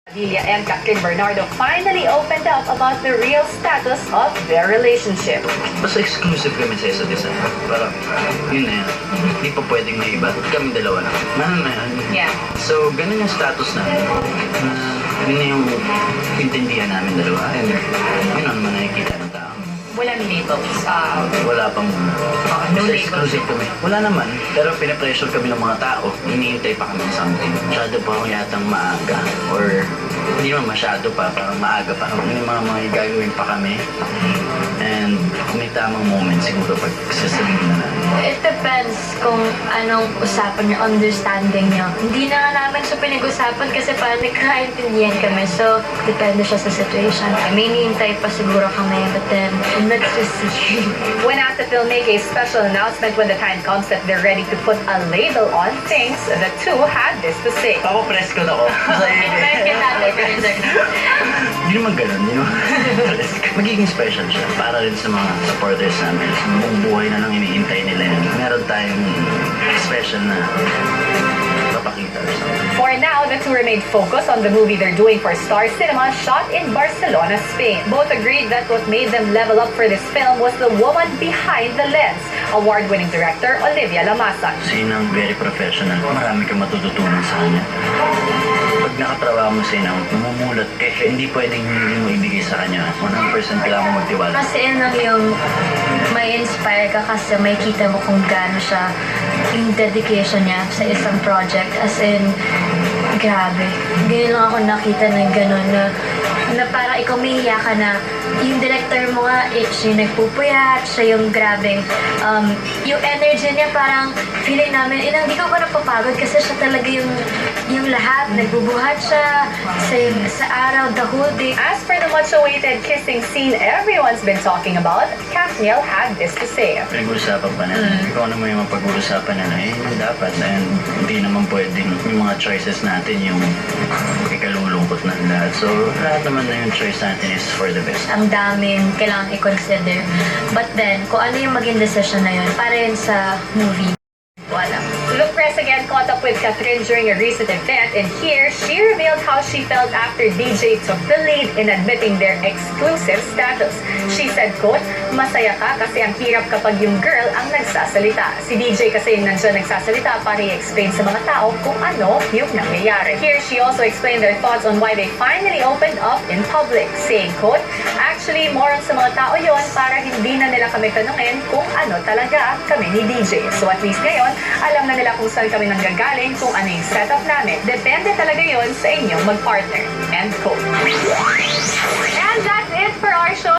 Villa and Catherine Bernardo finally opened up about the real status of their relationship. Basta exclusive kami sa isa't isa. Parang, yun na yan. Hindi pa pwedeng may iba. Kami dalawa na. Mahal na yan. Yeah. So, ganun yung status namin. Yun na yung intindihan namin dalawa. And yun ang naman nakikita ng tao. Walang labels. Wala pang no basta labels. exclusive kami. Wala naman. Pero pinapressure kami ng mga tao. Iniintay pa kami ng something. Masyado pa ako yatang maaga. Or hindi naman masyado pa. Parang maaga pa. May mga gagawin pa kami. And may tamang moment siguro pag sasabihin na namin. It depends kung anong usapan niyo, understanding niyo. Hindi na nga namin siya pinag-usapan kasi parang nagkakaintindihan kami. So, depende siya sa situation. May nihintay pa siguro kami, but then, let's just see. When asked to film make a special announcement when the time comes that they're ready to put a label on things, the two had this to say. Ako press ko na ako. American natin, Fraser. Hindi naman ganun. Hindi naman. Magiging special siya para rin sa mga supporters namin. Buong buhay na lang iniintay nila yan. Meron tayong special na papakita or something. For now, the two remained focused on the movie they're doing for Star Cinema, shot in Barcelona, Spain. Both agreed that what made them level up for this film was the woman behind the lens, award-winning director Olivia Lamasan. Kasi yun ang very professional. Marami kang matututunan sa kanya. Pag nakatrabaho mo sa inang, mamumulat ka. Hindi pwedeng hindi mo ibigay sa kanya. 100% kailangan mo magtiwala. Kasi yun lang yung may inspire ka kasi may kita mo kung gaano siya yung dedication niya sa isang project. As in, grabe. Ganyan lang ako nakita na gano'n na parang ikaw mahihiya ka na yung director mo nga, siya yung nagpupuyat, siya yung grabing, yung energy niya parang feeling namin, hindi ko pa napapagod kasi siya talaga yung lahat, nagbubuhat siya sa araw, the whole day. As for the much-awaited kissing scene everyone's been talking about, Kathniel had this to say. Pinag-uusapan pa na. Ikaw naman yung mapag-uusapan na yun yung dapat. And hindi naman pwedeng yung mga choices natin yung ikalulungkot na lahat. So, lahat naman na yung choice natin is for the best. Ang daming kailangan i-consider. But then, kung ano yung maging decision na yun, para yun sa movie, wala. Look Press again caught up with Catherine during a recent event, and here she revealed how she felt after DJ took the lead in admitting their exclusive status. She said, quote, "Masaya ka kasi ang hirap kapag yung girl ang nagsasalita. Si DJ kasi yung nandiyan nagsasalita para i-explain sa mga tao kung ano yung nangyayari." Here she also explained their thoughts on why they finally opened up in public, saying, quote, "Actually, more on sa mga tao yon para hindi na nila kami tanungin kung ano talaga kami ni DJ. So at least ngayon, alam na nila kung saan kami nanggagaling, kung ano yung setup namin. Depende talaga yon sa inyong mag-partner." End quote.